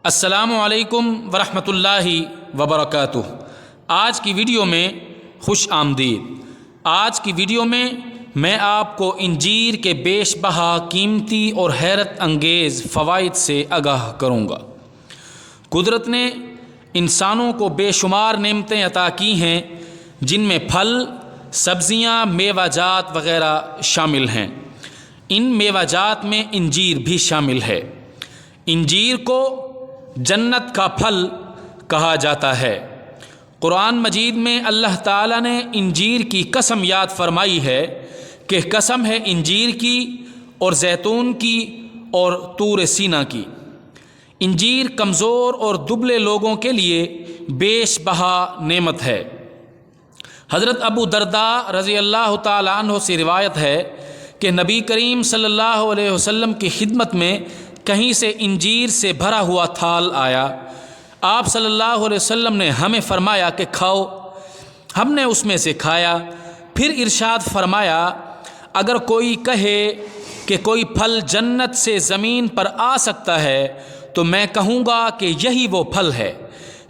السلام علیکم ورحمۃ اللہ وبرکاتہ۔ آج کی ویڈیو میں خوش آمدید۔ آج کی ویڈیو میں آپ کو انجیر کے بیش بہا قیمتی اور حیرت انگیز فوائد سے آگاہ کروں گا۔ قدرت نے انسانوں کو بے شمار نعمتیں عطا کی ہیں، جن میں پھل، سبزیاں، میوہ جات وغیرہ شامل ہیں۔ ان میوہ جات میں انجیر بھی شامل ہے۔ انجیر کو جنت کا پھل کہا جاتا ہے۔ قرآن مجید میں اللہ تعالیٰ نے انجیر کی قسم یاد فرمائی ہے کہ قسم ہے انجیر کی اور زیتون کی اور طور سینا کی۔ انجیر کمزور اور دبلے لوگوں کے لیے بیش بہا نعمت ہے۔ حضرت ابو درداء رضی اللہ تعالیٰ عنہ سے روایت ہے کہ نبی کریم صلی اللہ علیہ وسلم کی خدمت میں کہیں سے انجیر سے بھرا ہوا تھال آیا۔ آپ صلی اللہ علیہ وسلم نے ہمیں فرمایا کہ کھاؤ۔ ہم نے اس میں سے کھایا۔ پھر ارشاد فرمایا، اگر کوئی کہے کہ کوئی پھل جنت سے زمین پر آ سکتا ہے تو میں کہوں گا کہ یہی وہ پھل ہے،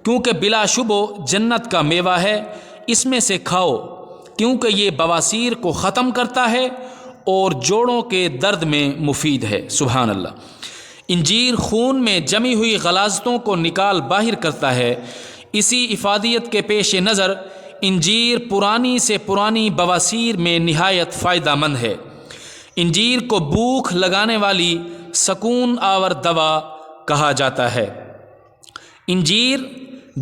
کیونکہ بلا شبہ جنت کا میوہ ہے، اس میں سے کھاؤ، کیونکہ یہ بواسیر کو ختم کرتا ہے اور جوڑوں کے درد میں مفید ہے۔ سبحان اللہ۔ انجیر خون میں جمی ہوئی غلاظتوں کو نکال باہر کرتا ہے۔ اسی افادیت کے پیش نظر انجیر پرانی سے پرانی بواسیر میں نہایت فائدہ مند ہے۔ انجیر کو بھوک لگانے والی سکون آور دوا کہا جاتا ہے۔ انجیر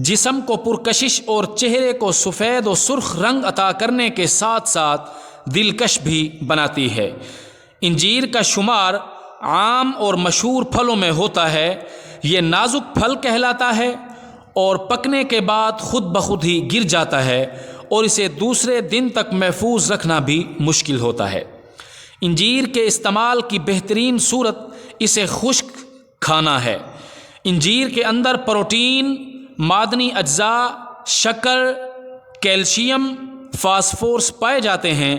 جسم کو پرکشش اور چہرے کو سفید و سرخ رنگ عطا کرنے کے ساتھ ساتھ دلکش بھی بناتی ہے۔ انجیر کا شمار عام اور مشہور پھلوں میں ہوتا ہے۔ یہ نازک پھل کہلاتا ہے اور پکنے کے بعد خود بخود ہی گر جاتا ہے اور اسے دوسرے دن تک محفوظ رکھنا بھی مشکل ہوتا ہے۔ انجیر کے استعمال کی بہترین صورت اسے خشک کھانا ہے۔ انجیر کے اندر پروٹین، معدنی اجزاء، شکر، کیلشیم، فاسفورس پائے جاتے ہیں۔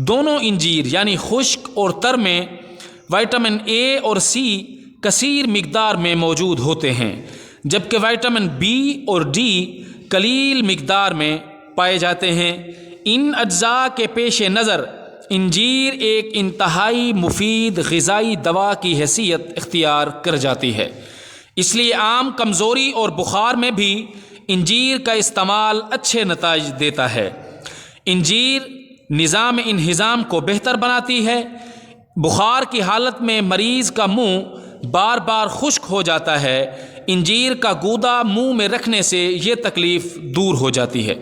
دونوں انجیر یعنی خشک اور تر میں وٹامن اے اور سی کثیر مقدار میں موجود ہوتے ہیں، جبکہ وٹامن بی اور ڈی قلیل مقدار میں پائے جاتے ہیں۔ ان اجزاء کے پیش نظر انجیر ایک انتہائی مفید غذائی دوا کی حیثیت اختیار کر جاتی ہے۔ اس لیے عام کمزوری اور بخار میں بھی انجیر کا استعمال اچھے نتائج دیتا ہے۔ انجیر نظام انہضام کو بہتر بناتی ہے۔ بخار کی حالت میں مریض کا منہ بار بار خشک ہو جاتا ہے، انجیر کا گودا منہ میں رکھنے سے یہ تکلیف دور ہو جاتی ہے۔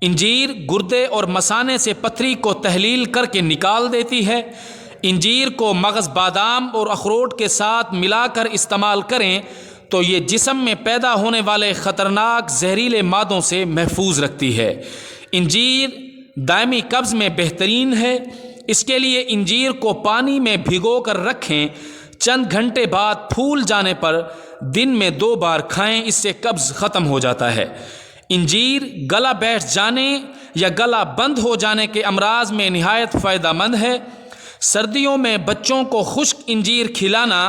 انجیر گردے اور مثانے سے پتھری کو تحلیل کر کے نکال دیتی ہے۔ انجیر کو مغز بادام اور اخروٹ کے ساتھ ملا کر استعمال کریں تو یہ جسم میں پیدا ہونے والے خطرناک زہریلے مادوں سے محفوظ رکھتی ہے۔ انجیر دائمی قبض میں بہترین ہے۔ اس کے لیے انجیر کو پانی میں بھگو کر رکھیں، چند گھنٹے بعد پھول جانے پر دن میں 2 بار کھائیں، اس سے قبض ختم ہو جاتا ہے۔ انجیر گلا بیٹھ جانے یا گلا بند ہو جانے کے امراض میں نہایت فائدہ مند ہے۔ سردیوں میں بچوں کو خشک انجیر کھلانا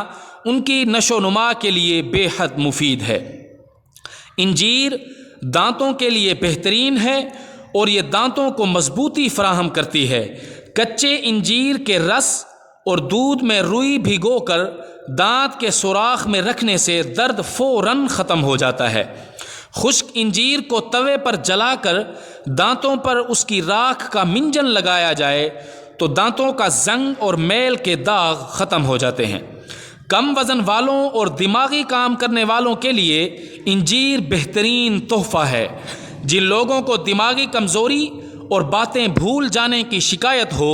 ان کی نشو و نما کے لیے بے حد مفید ہے۔ انجیر دانتوں کے لیے بہترین ہے اور یہ دانتوں کو مضبوطی فراہم کرتی ہے۔ کچے انجیر کے رس اور دودھ میں روئی بھگو کر دانت کے سوراخ میں رکھنے سے درد فوراً ختم ہو جاتا ہے۔ خشک انجیر کو توے پر جلا کر دانتوں پر اس کی راکھ کا منجن لگایا جائے تو دانتوں کا زنگ اور میل کے داغ ختم ہو جاتے ہیں۔ کم وزن والوں اور دماغی کام کرنے والوں کے لیے انجیر بہترین تحفہ ہے۔ جن لوگوں کو دماغی کمزوری اور باتیں بھول جانے کی شکایت ہو،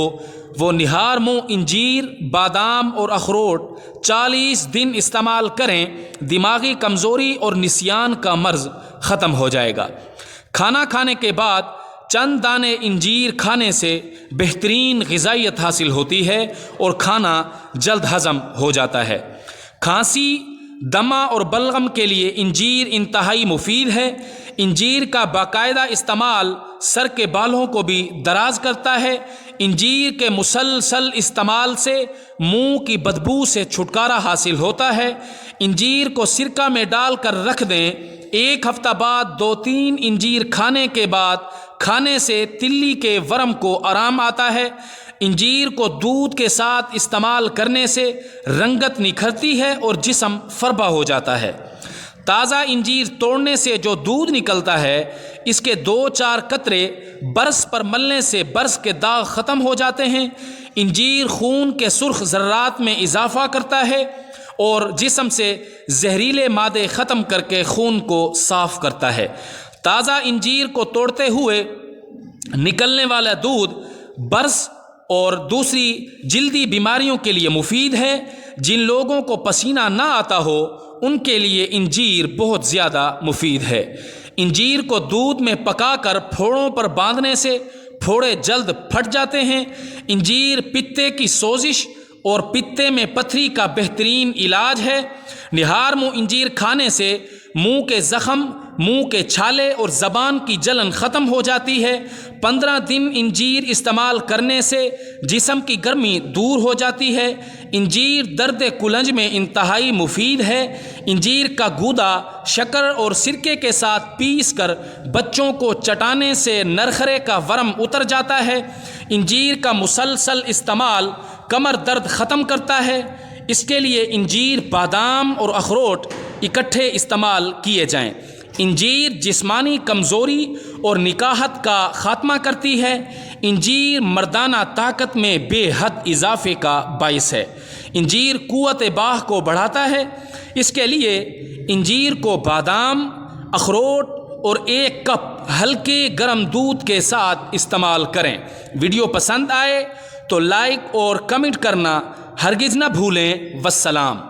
وہ نہار منہ انجیر، بادام اور اخروٹ 40 دن استعمال کریں، دماغی کمزوری اور نسیان کا مرض ختم ہو جائے گا۔ کھانا کھانے کے بعد چند دانے انجیر کھانے سے بہترین غذائیت حاصل ہوتی ہے اور کھانا جلد ہضم ہو جاتا ہے۔ کھانسی، دمہ اور بلغم کے لیے انجیر انتہائی مفید ہے۔ انجیر کا باقاعدہ استعمال سر کے بالوں کو بھی دراز کرتا ہے۔ انجیر کے مسلسل استعمال سے منہ کی بدبو سے چھٹکارا حاصل ہوتا ہے۔ انجیر کو سرکہ میں ڈال کر رکھ دیں، 1 ہفتہ بعد 2-3 انجیر کھانے کے بعد کھانے سے تلی کے ورم کو آرام آتا ہے۔ انجیر کو دودھ کے ساتھ استعمال کرنے سے رنگت نکھرتی ہے اور جسم فربا ہو جاتا ہے۔ تازہ انجیر توڑنے سے جو دودھ نکلتا ہے، اس کے 2-4 قطرے برس پر ملنے سے برس کے داغ ختم ہو جاتے ہیں۔ انجیر خون کے سرخ ذرات میں اضافہ کرتا ہے اور جسم سے زہریلے مادے ختم کر کے خون کو صاف کرتا ہے۔ تازہ انجیر کو توڑتے ہوئے نکلنے والا دودھ برس اور دوسری جلدی بیماریوں کے لیے مفید ہے۔ جن لوگوں کو پسینہ نہ آتا ہو ان کے لیے انجیر بہت زیادہ مفید ہے۔ انجیر کو دودھ میں پکا کر پھوڑوں پر باندھنے سے پھوڑے جلد پھٹ جاتے ہیں۔ انجیر پتے کی سوزش اور پتے میں پتھری کا بہترین علاج ہے۔ نہار منہ انجیر کھانے سے منہ کے زخم، منہ کے چھالے اور زبان کی جلن ختم ہو جاتی ہے۔ 15 دن انجیر استعمال کرنے سے جسم کی گرمی دور ہو جاتی ہے۔ انجیر درد کلنج میں انتہائی مفید ہے۔ انجیر کا گودا شکر اور سرکے کے ساتھ پیس کر بچوں کو چٹانے سے نرخرے کا ورم اتر جاتا ہے۔ انجیر کا مسلسل استعمال کمر درد ختم کرتا ہے۔ اس کے لیے انجیر، بادام اور اخروٹ اکٹھے استعمال کیے جائیں۔ انجیر جسمانی کمزوری اور نکاحت کا خاتمہ کرتی ہے۔ انجیر مردانہ طاقت میں بے حد اضافے کا باعث ہے۔ انجیر قوت باہ کو بڑھاتا ہے۔ اس کے لیے انجیر کو بادام، اخروٹ اور 1 کپ ہلکے گرم دودھ کے ساتھ استعمال کریں۔ ویڈیو پسند آئے تو لائک اور کمنٹ کرنا ہرگز نہ بھولیں۔ والسلام۔